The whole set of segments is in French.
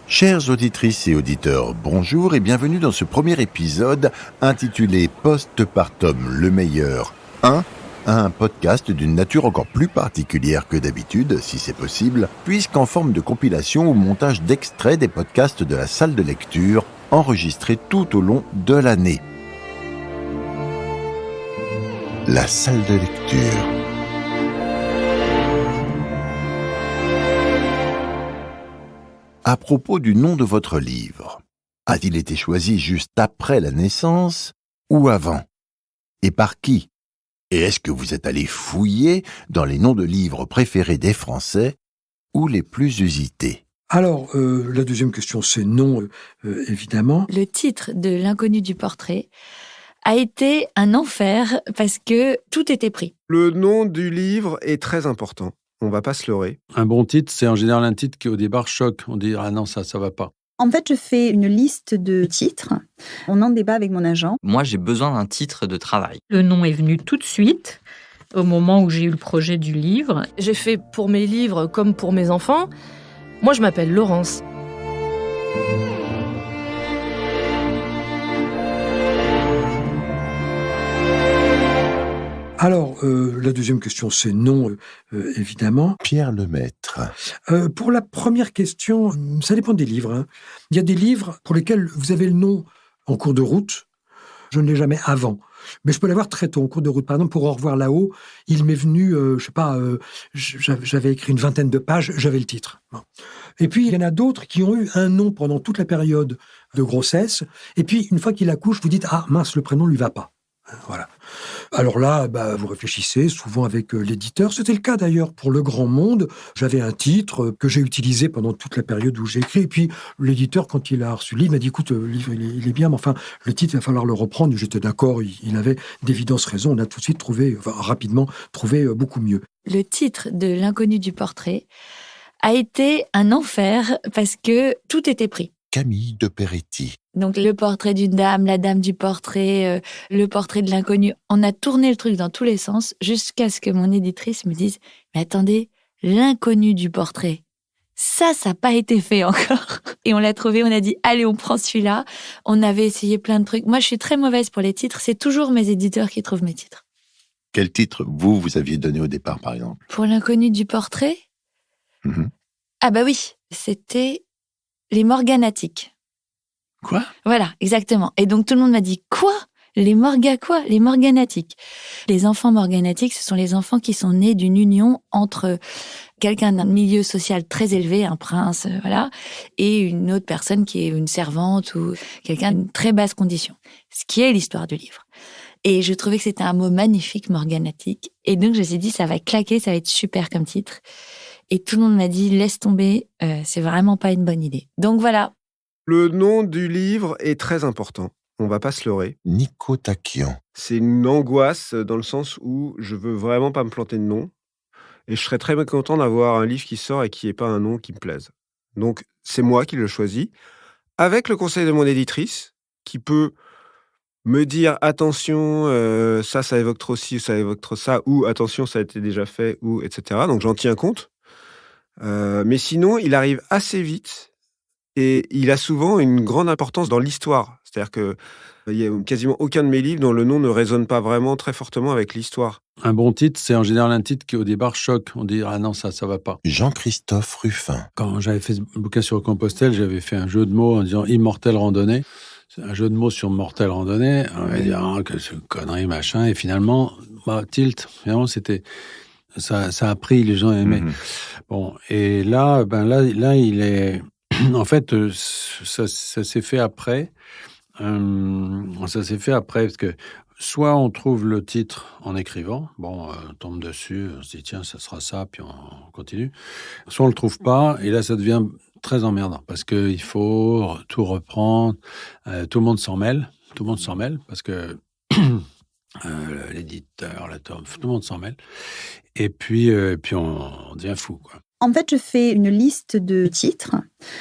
Chères auditrices et auditeurs, bonjour et bienvenue dans ce premier épisode intitulé Postpartum le meilleur 1, un podcast d'une nature encore plus particulière que d'habitude, si c'est possible, puisqu'en forme de compilation ou montage d'extraits des podcasts de la salle de lecture enregistrés tout au long de l'année. La salle de lecture. À propos du nom de votre livre, a-t-il été choisi juste après la naissance ou avant? Et par qui? Et est-ce que vous êtes allé fouiller dans les noms de livres préférés des Français ou les plus usités? Alors, la deuxième question, c'est non, évidemment. Le titre de L'inconnu du portrait a été un enfer parce que tout était pris. Le nom du livre est très important. On va pas se leurrer. Un bon titre, c'est en général un titre qui au départ choque. On dit « Ah non, ça va pas ». En fait, je fais une liste de titres. On en débat avec mon agent. Moi, j'ai besoin d'un titre de travail. Le nom est venu tout de suite, au moment où j'ai eu le projet du livre. J'ai fait pour mes livres comme pour mes enfants. Moi, je m'appelle Laurence. Alors, la deuxième question, c'est non, évidemment. Pierre Lemaître. Pour la première question, ça dépend des livres, hein. Il y a des livres pour lesquels vous avez le nom en cours de route. Je ne l'ai jamais avant. Mais je peux l'avoir très tôt, en cours de route. Par exemple, pour Au revoir là-haut, il m'est venu, j'avais écrit une 20aine de pages, j'avais le titre. Bon. Et puis, il y en a d'autres qui ont eu un nom pendant toute la période de grossesse. Et puis, une fois qu'il accouche, vous dites « Ah, mince, le prénom ne lui va pas ». Voilà. Alors là, vous réfléchissez souvent avec l'éditeur. C'était le cas d'ailleurs pour Le Grand Monde. J'avais un titre que j'ai utilisé pendant toute la période où j'ai écrit. Et puis l'éditeur, quand il a reçu le livre, m'a dit « Écoute, le livre, il est bien, mais enfin, le titre, il va falloir le reprendre. » J'étais d'accord, il avait d'évidence raison. On a tout de suite rapidement trouvé beaucoup mieux. Le titre de L'inconnu du portrait a été un enfer parce que tout était pris. Camille de Peretti. Donc le portrait d'une dame, la dame du portrait, le portrait de l'inconnu. On a tourné le truc dans tous les sens jusqu'à ce que mon éditrice me dise « Mais attendez, l'inconnu du portrait, ça n'a pas été fait encore. » Et on l'a trouvé, on a dit « Allez, on prend celui-là. » On avait essayé plein de trucs. Moi, je suis très mauvaise pour les titres. C'est toujours mes éditeurs qui trouvent mes titres. Quel titre vous aviez donné au départ, par exemple? Pour l'inconnu du portrait Ah bah oui, c'était Les Morganatiques. Quoi? Voilà, exactement. Et donc tout le monde m'a dit « Quoi ? Les Morganatiques ?» Les enfants morganatiques, ce sont les enfants qui sont nés d'une union entre quelqu'un d'un milieu social très élevé, un prince, voilà, et une autre personne qui est une servante ou quelqu'un d'une très basse condition. Ce qui est l'histoire du livre. Et je trouvais que c'était un mot magnifique, morganatique. Et donc je me suis dit « Ça va claquer, ça va être super comme titre. » Et tout le monde m'a dit « Laisse tomber, c'est vraiment pas une bonne idée. » Donc voilà. Le nom du livre est très important. On va pas se leurrer. Nico Taquian. C'est une angoisse dans le sens où je veux vraiment pas me planter de nom. Et je serais très content d'avoir un livre qui sort et qui n'ait pas un nom qui me plaise. Donc, c'est moi qui le choisis, avec le conseil de mon éditrice, qui peut me dire « Attention, ça évoque trop ci, ça évoque trop ça », ou « Attention, ça a été déjà fait », ou etc. Donc, j'en tiens compte. Mais sinon, il arrive assez vite et il a souvent une grande importance dans l'histoire. C'est-à-dire qu'il n'y a quasiment aucun de mes livres dont le nom ne résonne pas vraiment très fortement avec l'histoire. Un bon titre, c'est en général un titre qui au départ choque. On dit « Ah non, ça va pas ». Jean-Christophe Ruffin. Quand j'avais fait ce bouquin sur Compostelle, j'avais fait un jeu de mots en disant « Immortel randonnée ». C'est un jeu de mots sur mortel randonnée. On va dire « Ah, que c'est une connerie, machin ». Et finalement, tilt, finalement, c'était... Ça a pris, les gens aimaient. Bon, et là, il est... En fait, ça s'est fait après. Parce que soit on trouve le titre en écrivant, on tombe dessus, on se dit tiens, ça sera ça, puis on continue. Soit on le trouve pas, et là ça devient très emmerdant parce que il faut tout reprendre. Tout le monde s'en mêle, parce que l'éditeur, tout le monde s'en mêle. Et puis on devient fou, quoi. En fait, je fais une liste de titres.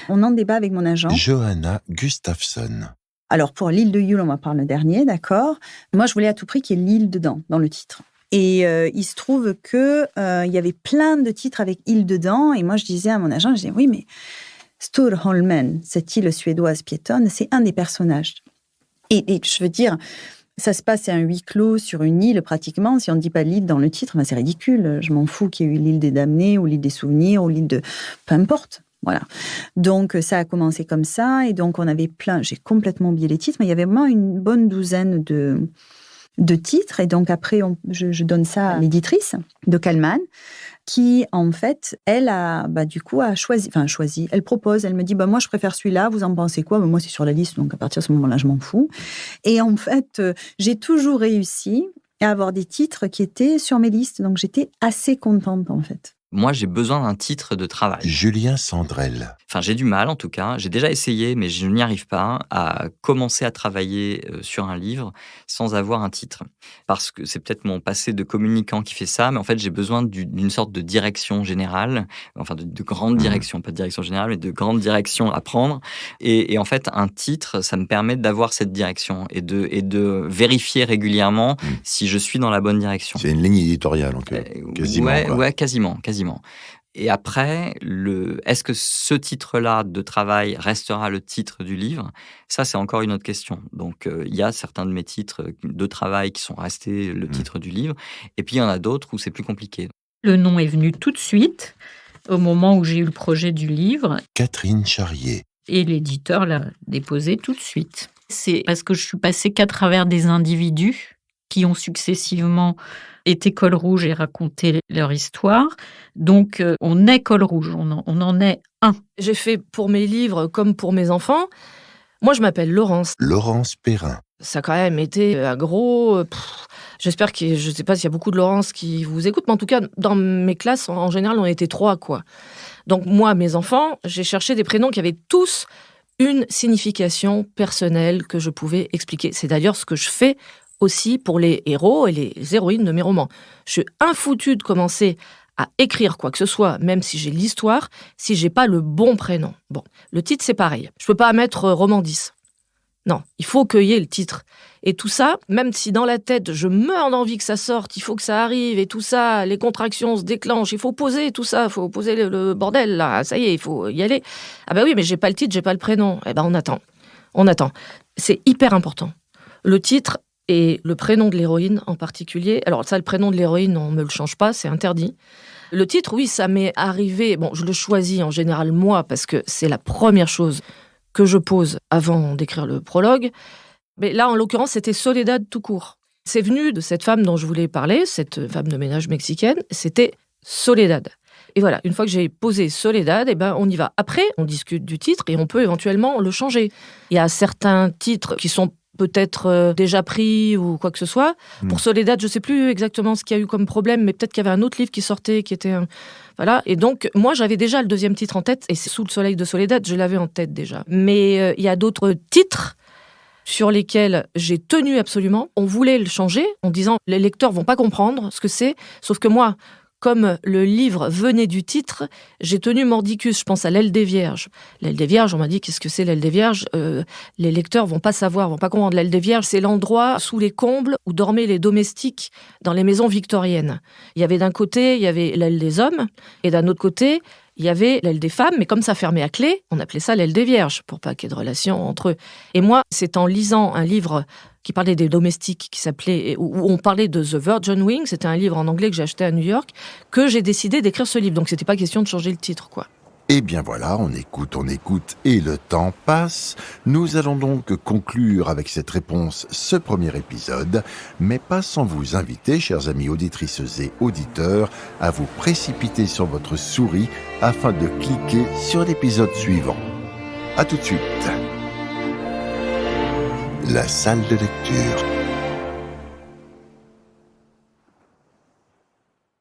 On en débat avec mon agent. Johanna Gustafsson. Alors, pour l'île de Yule, on va parler le dernier, d'accord. Moi, je voulais à tout prix qu'il y ait l'île dedans, dans le titre. Et il se trouve que il y avait plein de titres avec île dedans. Et moi, je disais à mon agent, oui, mais Storholmen, cette île suédoise piétonne, c'est un des personnages. Et je veux dire, ça se passe à un huis clos sur une île pratiquement. Si on ne dit pas l'île dans le titre, c'est ridicule. Je m'en fous qu'il y ait eu l'île des damnés ou l'île des souvenirs ou l'île de... Peu importe. Voilà. Donc, ça a commencé comme ça. Et donc, on avait j'ai complètement oublié les titres, mais il y avait vraiment une bonne douzaine de titres. Et donc, après, je donne ça à l'éditrice de Kallman, qui, en fait, elle a choisi. Elle propose, elle me dit, moi, je préfère celui-là, vous en pensez quoi ? Moi, c'est sur la liste, donc à partir de ce moment-là, je m'en fous. Et en fait, j'ai toujours réussi à avoir des titres qui étaient sur mes listes, donc j'étais assez contente, en fait. Moi, j'ai besoin d'un titre de travail. Julien Sandrel. Enfin, j'ai du mal, en tout cas. J'ai déjà essayé, mais je n'y arrive pas à commencer à travailler sur un livre sans avoir un titre. Parce que c'est peut-être mon passé de communicant qui fait ça, mais en fait, j'ai besoin d'une sorte de direction générale, enfin de grande direction, pas de direction générale, mais de grande direction à prendre. Et en fait, un titre, ça me permet d'avoir cette direction et de vérifier régulièrement si je suis dans la bonne direction. C'est une ligne éditoriale, quasiment. Ouais, quasiment. Et après, est-ce que ce titre-là de travail restera le titre du livre ? Ça, c'est encore une autre question. Donc, il y a certains de mes titres de travail qui sont restés le titre du livre. Et puis, il y en a d'autres où c'est plus compliqué. Le nom est venu tout de suite, au moment où j'ai eu le projet du livre. Catherine Charrier. Et l'éditeur l'a déposé tout de suite. C'est parce que je suis passée qu'à travers des individus qui ont successivement été col rouge et raconté leur histoire. Donc, on est col rouge, on en est un. J'ai fait pour mes livres comme pour mes enfants. Moi, je m'appelle Laurence. Laurence Perrin. Ça a quand même été un gros... J'espère je ne sais pas s'il y a beaucoup de Laurence qui vous écoutent, mais en tout cas, dans mes classes, en général, on était 3, quoi. Donc, moi, mes enfants, j'ai cherché des prénoms qui avaient tous une signification personnelle que je pouvais expliquer. C'est d'ailleurs ce que je fais aussi pour les héros et les héroïnes de mes romans. Je suis infoutue de commencer à écrire quoi que ce soit, même si j'ai l'histoire, si j'ai pas le bon prénom. Bon, le titre, c'est pareil. Je peux pas mettre roman 10. Non, il faut qu'il y ait le titre. Et tout ça, même si dans la tête, je meurs d'envie que ça sorte, il faut que ça arrive, et tout ça, les contractions se déclenchent, il faut poser tout ça, il faut poser le bordel, là, ça y est, il faut y aller. Ah ben oui, mais j'ai pas le titre, j'ai pas le prénom. Eh ben on attend. C'est hyper important. Le titre et le prénom de l'héroïne en particulier. Alors ça, le prénom de l'héroïne, on ne me le change pas, c'est interdit. Le titre, oui, ça m'est arrivé. Bon, je le choisis en général moi, parce que c'est la première chose que je pose avant d'écrire le prologue. Mais là, en l'occurrence, c'était Soledad tout court. C'est venu de cette femme dont je voulais parler, cette femme de ménage mexicaine, c'était Soledad. Et voilà, une fois que j'ai posé Soledad, on y va. Après, on discute du titre et on peut éventuellement le changer. Il y a certains titres qui sont peut-être déjà pris ou quoi que ce soit. Pour Soledad, je ne sais plus exactement ce qu'il y a eu comme problème, mais peut-être qu'il y avait un autre livre qui sortait, qui était Voilà. Et donc, moi, j'avais déjà le deuxième titre en tête, et c'est Sous le soleil de Soledad, je l'avais en tête déjà. Mais il y a d'autres titres sur lesquels j'ai tenu absolument. On voulait le changer en disant les lecteurs vont pas comprendre ce que c'est, sauf que moi, comme le livre venait du titre, j'ai tenu mordicus, je pense à l'aile des Vierges. L'aile des Vierges, on m'a dit, qu'est-ce que c'est l'aile des Vierges ? Les lecteurs vont pas savoir, vont pas comprendre. L'aile des Vierges, c'est l'endroit sous les combles où dormaient les domestiques dans les maisons victoriennes. Il y avait d'un côté, il y avait l'aile des hommes, et d'un autre côté, il y avait l'aile des femmes, mais comme ça fermait à clé, on appelait ça l'aile des Vierges, pour pas qu'il y ait de relation entre eux. Et moi, c'est en lisant un livre qui parlait des domestiques, qui s'appelait, où on parlait de The Virgin Wing, c'était un livre en anglais que j'ai acheté à New York, que j'ai décidé d'écrire ce livre. Donc c'était pas question de changer le titre, quoi. Eh bien voilà, on écoute, et le temps passe. Nous allons donc conclure avec cette réponse ce premier épisode, mais pas sans vous inviter, chers amis auditrices et auditeurs, à vous précipiter sur votre souris afin de cliquer sur l'épisode suivant. À tout de suite. La salle de lecture.